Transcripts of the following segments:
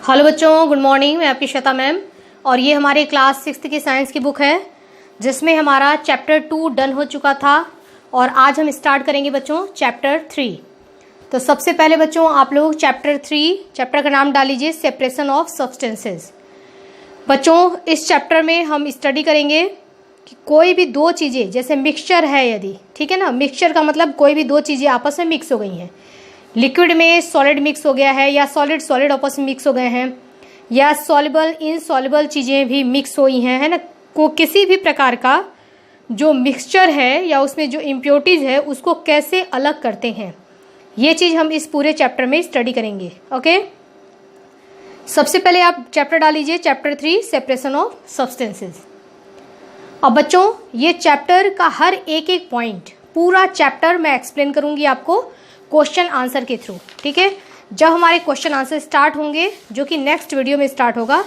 Hello बच्चों, good morning. मैं आपकी श्वेता मैम और ये हमारे क्लास 6 की साइंस की बुक है जिसमें हमारा चैप्टर 2 डन हो चुका था और आज हम स्टार्ट करेंगे बच्चों चैप्टर 3। तो सबसे पहले बच्चों आप लोग चैप्टर का नाम डाल लीजिए सेपरेशन ऑफ सब्सटेंसेस। बच्चों इस चैप्टर में हम स्टडी करेंगे कि कोई भी दो चीज़ें जैसे मिक्सचर है, यदि ठीक है ना, मिक्सचर का मतलब कोई भी दो चीज़ें आपस में मिक्स हो गई हैं, लिक्विड में सॉलिड मिक्स हो गया है या सॉलिड सॉलिड आपस में मिक्स हो गए हैं या सॉल्युबल इनसॉल्युबल चीज़ें भी मिक्स हुई हैं, है ना, को किसी भी प्रकार का जो मिक्सचर है या उसमें जो इम्प्योरिटीज़ है उसको कैसे अलग करते हैं, ये चीज़ हम इस पूरे चैप्टर में स्टडी करेंगे। ओके, सबसे पहले आप चैप्टर डाल लीजिए चैप्टर 3 सेपरेशन ऑफ सब्सटेंसेस। अब बच्चों ये चैप्टर का हर एक पॉइंट पूरा चैप्टर मैं एक्सप्लेन करूंगी आपको क्वेश्चन आंसर के थ्रू। ठीक है, जब हमारे क्वेश्चन आंसर स्टार्ट होंगे जो कि नेक्स्ट वीडियो में स्टार्ट होगा,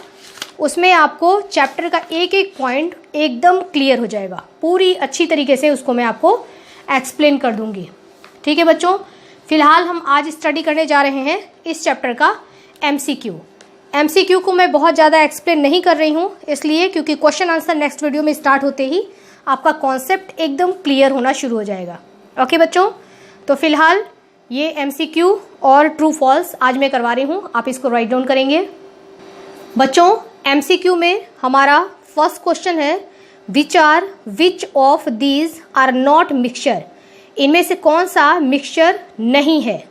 उसमें आपको चैप्टर का एक पॉइंट एकदम क्लियर हो जाएगा, पूरी अच्छी तरीके से उसको मैं आपको एक्सप्लेन कर दूंगी। ठीक है बच्चों, फिलहाल हम आज स्टडी करने जा रहे हैं इस चैप्टर का एमसीक्यू को मैं बहुत ज़्यादा एक्सप्लेन नहीं कर रही हूँ, इसलिए क्योंकि क्वेश्चन आंसर नेक्स्ट वीडियो में स्टार्ट होते ही आपका कॉन्सेप्ट एकदम क्लियर होना शुरू हो जाएगा। ओके बच्चों, तो फिलहाल ये एमसीक्यू और ट्रू फॉल्स आज मैं करवा रही हूँ, आप इसको राइट डाउन करेंगे। बच्चों एमसीक्यू में हमारा फर्स्ट क्वेश्चन है which of these are not mixture, इनमें से कौन सा मिक्सचर नहीं है।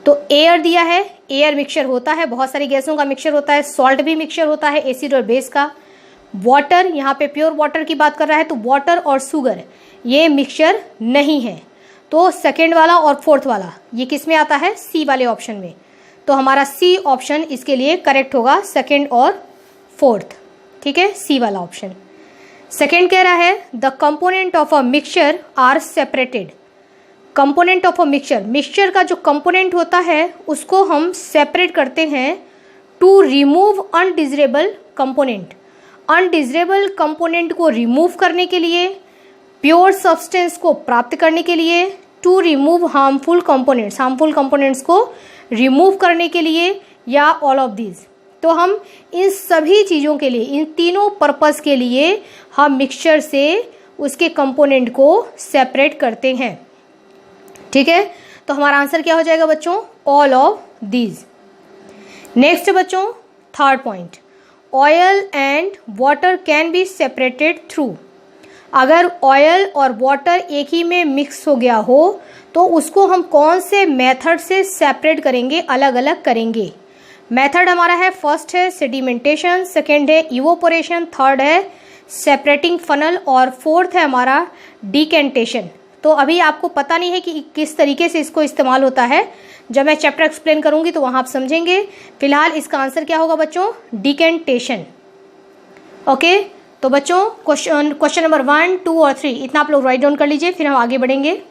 तो एयर दिया है, एयर मिक्सचर होता है, बहुत सारी गैसों का मिक्सचर होता है, सॉल्ट भी मिक्सचर होता है एसिड और बेस का। वाटर, यहाँ पे प्योर वाटर की बात कर रहा है तो वाटर और शुगर ये मिक्सचर नहीं है। तो सेकेंड वाला और फोर्थ वाला ये किस में आता है, सी वाले ऑप्शन में। तो हमारा सी ऑप्शन इसके लिए करेक्ट होगा, सेकेंड और फोर्थ। ठीक है, सी वाला ऑप्शन। सेकेंड कह रहा है the component of a mixture are separated. Component of a mixture का जो कंपोनेंट होता है उसको हम सेपरेट करते हैं to remove undesirable component. Undesirable component को रिमूव करने के लिए, प्योर सब्सटेंस को प्राप्त करने के लिए, टू रिमूव हार्मफुल कंपोनेंट्स को रिमूव करने के लिए, या ऑल ऑफ दीज। तो हम इन सभी चीज़ों के लिए, इन तीनों पर्पस के लिए हम मिक्सचर से उसके कंपोनेंट को सेपरेट करते हैं। ठीक है, तो हमारा आंसर क्या हो जाएगा बच्चों, ऑल ऑफ दीज। नेक्स्ट बच्चों third point, oil and water can be separated through. अगर ऑयल और वाटर एक ही में मिक्स हो गया हो तो उसको हम कौन से मेथड से सेपरेट करेंगे, अलग अलग करेंगे। मेथड हमारा है, फर्स्ट है सेडिमेंटेशन, सेकेंड है इवोपोरेशन, थर्ड है सेपरेटिंग फनल और फोर्थ है हमारा डिकेंटेशन। तो अभी आपको पता नहीं है कि किस तरीके से इसको इस्तेमाल होता है, जब मैं चैप्टर एक्सप्लेन करूंगी तो वहां आप समझेंगे। फिलहाल इसका आंसर क्या होगा बच्चों, डिकेंटेशन। ओके, तो बच्चों क्वेश्चन नंबर 1, 2 और 3 इतना आप लोग राइट डाउन कर लीजिए, फिर हम आगे बढ़ेंगे।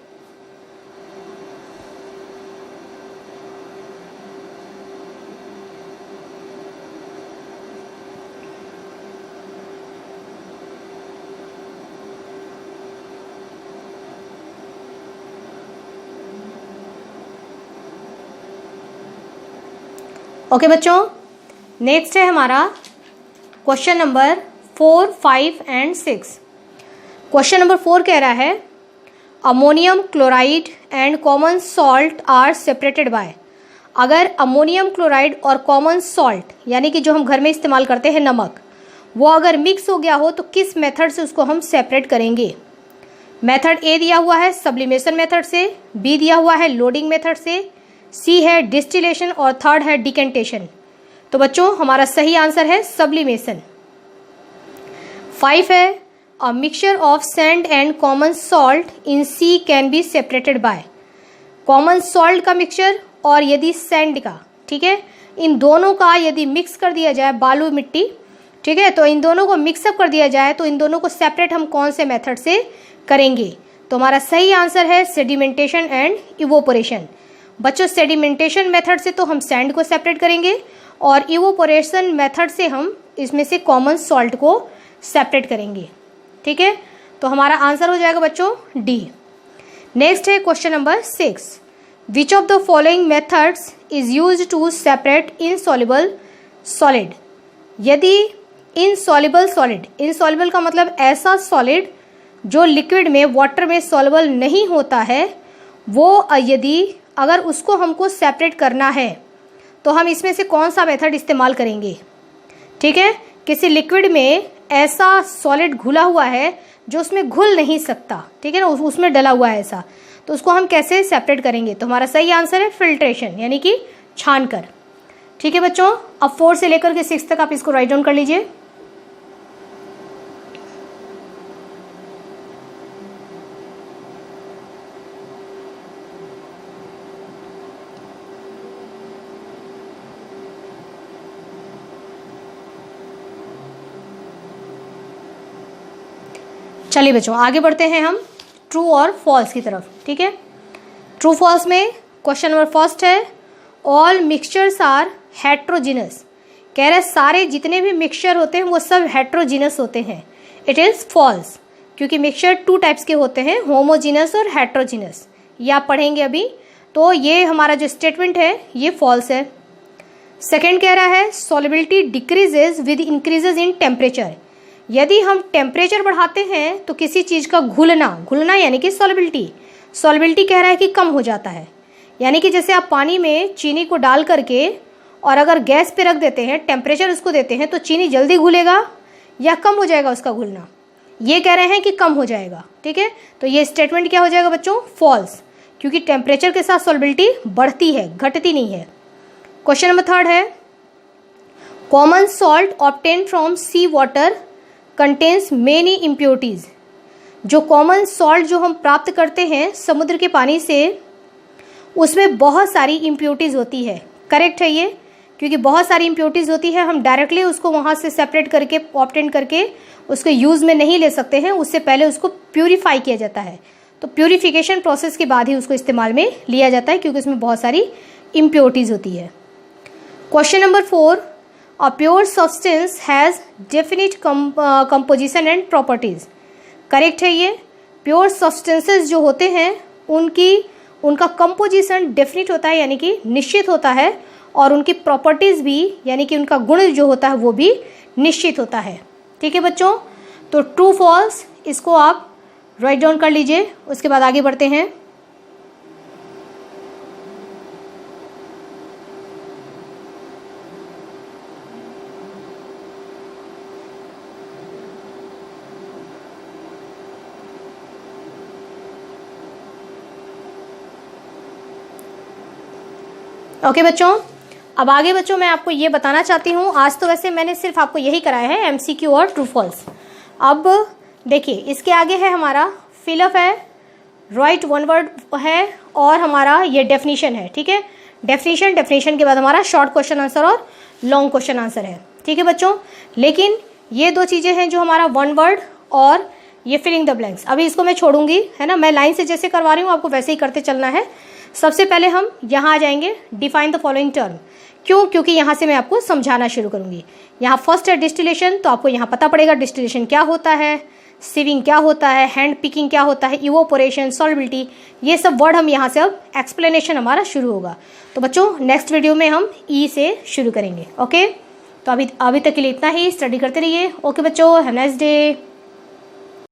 ओके बच्चों, नेक्स्ट है हमारा question number 4, 5 and 6। Question number 4 कह रहा है ammonium chloride and common salt are separated by. अगर अमोनियम क्लोराइड और कॉमन सॉल्ट यानी कि जो हम घर में इस्तेमाल करते हैं नमक, वो अगर मिक्स हो गया हो तो किस मेथड से उसको हम सेपरेट करेंगे। मेथड ए दिया हुआ है सब्लिमेशन मेथड से, बी दिया हुआ है लोडिंग मेथड से, सी है डिस्टिलेशन और थर्ड है डिकेंटेशन। तो बच्चों हमारा सही आंसर है सब्लिमेशन। 5 है a mixture of sand and common salt in sea can be separated by. Common salt का मिक्सचर और यदि सैंड का, ठीक है, इन दोनों का यदि मिक्स कर दिया जाए, बालू मिट्टी, ठीक है, तो इन दोनों को मिक्सअप कर दिया जाए तो इन दोनों को सेपरेट हम कौन से मेथड से करेंगे। तो हमारा सही आंसर है सेडिमेंटेशन एंड इवोपोरेशन। बच्चों सेडिमेंटेशन मेथड से तो हम सैंड को सेपरेट करेंगे और इवोपोरेशन मेथड से हम इसमें से कॉमन सॉल्ट को सेपरेट करेंगे। ठीक है, तो हमारा आंसर हो जाएगा बच्चों डी। नेक्स्ट है question number 6, Which of the following methods is used to separate insoluble solid, यदि इनसॉल्युबल सॉलिड, इनसॉल्युबल का मतलब ऐसा सॉलिड जो लिक्विड में, वाटर में सॉल्युबल नहीं होता है, वो यदि अगर उसको हमको सेपरेट करना है तो हम इसमें से कौन सा मेथड इस्तेमाल करेंगे। ठीक है, किसी लिक्विड में ऐसा सॉलिड घुला हुआ है जो उसमें घुल नहीं सकता, ठीक है ना, उसमें डला हुआ है ऐसा, तो उसको हम कैसे सेपरेट करेंगे। तो हमारा सही आंसर है फिल्ट्रेशन, यानी कि छान कर। ठीक है बच्चों, अब 4 से लेकर के 6 तक आप इसको राइट डाउन कर लीजिए। चलिए बच्चों आगे बढ़ते हैं हम ट्रू और फॉल्स की तरफ। ठीक है, ट्रू फॉल्स में क्वेश्चन नंबर फर्स्ट है, ऑल मिक्सचर्स आर हेट्रोजिनस। कह रहे सारे जितने भी मिक्सचर होते हैं वो सब हेट्रोजिनस होते हैं। इट इज़ फॉल्स, क्योंकि मिक्सचर 2 टाइप्स के होते हैं, होमोजिनस और हेट्रोजिनस। ये आप पढ़ेंगे अभी, तो ये हमारा जो स्टेटमेंट है ये फॉल्स है। सेकेंड कह रहा है solubility decreases with increases in temperature. यदि हम टेम्परेचर बढ़ाते हैं तो किसी चीज़ का घुलना यानी कि सॉल्युबिलिटी कह रहा है कि कम हो जाता है। यानी कि जैसे आप पानी में चीनी को डाल करके और अगर गैस पे रख देते हैं, टेम्परेचर उसको देते हैं, तो चीनी जल्दी घुलेगा या कम हो जाएगा उसका घुलना। ये कह रहे हैं कि कम हो जाएगा। ठीक है, तो ये स्टेटमेंट क्या हो जाएगा बच्चों, फॉल्स, क्योंकि टेम्परेचर के साथ सॉल्युबिलिटी बढ़ती है, घटती नहीं है। क्वेश्चन नंबर थर्ड है, common salt obtain from sea water contains many impurities. जो कॉमन सॉल्ट जो हम प्राप्त करते हैं समुद्र के पानी से, उसमें बहुत सारी इम्प्योरिटीज़ होती है। करेक्ट है ये, क्योंकि बहुत सारी इम्प्योरिटीज़ होती है, हम डायरेक्टली उसको वहाँ से सेपरेट करके ऑब्टेन करके उसको यूज़ में नहीं ले सकते हैं, उससे पहले उसको प्यूरीफाई किया जाता है। तो प्यूरिफिकेशन प्रोसेस के बाद ही उसको इस्तेमाल में लिया जाता है, क्योंकि उसमें बहुत सारी इम्प्योरिटीज़ होती है। Question number 4, A pure substance has definite composition and properties। Correct है ये, प्योर सब्सटेंसेस जो होते हैं उनका कंपोजिशन डेफिनेट होता है, यानी कि निश्चित होता है, और उनकी प्रॉपर्टीज़ भी, यानी कि उनका गुण जो होता है वो भी निश्चित होता है। ठीक है बच्चों, तो ट्रू फॉल्स इसको आप राइट डाउन कर लीजिए, उसके बाद आगे बढ़ते हैं। ओके बच्चों, अब आगे बच्चों मैं आपको ये बताना चाहती हूँ, आज तो वैसे मैंने सिर्फ आपको यही कराया है एमसीक्यू और ट्रू फॉल्स। अब देखिए इसके आगे है हमारा फिलअप है, राइट वन वर्ड है, और हमारा ये डेफिनेशन है। ठीक है, डेफिनेशन के बाद हमारा शॉर्ट क्वेश्चन आंसर और लॉन्ग क्वेश्चन आंसर है। ठीक है बच्चों, लेकिन ये 2 चीज़ें हैं जो हमारा वन वर्ड और ये फिलिंग द ब्लैंक्स, अभी इसको मैं छोड़ूंगी, है ना, मैं लाइन से जैसे करवा रही हूँ आपको वैसे ही करते चलना है। सबसे पहले हम यहाँ आ जाएंगे, डिफाइन द फॉलोइंग टर्म। क्यों, क्योंकि यहाँ से मैं आपको समझाना शुरू करूँगी। यहाँ फर्स्ट है डिस्टिलेशन, तो आपको यहाँ पता पड़ेगा डिस्टिलेशन क्या होता है, सीविंग क्या होता है, हैंड पिकिंग क्या होता है, इवोपोरेशन, सॉल्युबिलिटी, ये सब वर्ड हम यहाँ से अब एक्सप्लेनेशन हमारा शुरू होगा। तो बच्चों नेक्स्ट वीडियो में हम ई से शुरू करेंगे। ओके, तो अभी तक के लिए इतना ही, स्टडी करते रहिए। ओके बच्चों, हैव नाइस डे।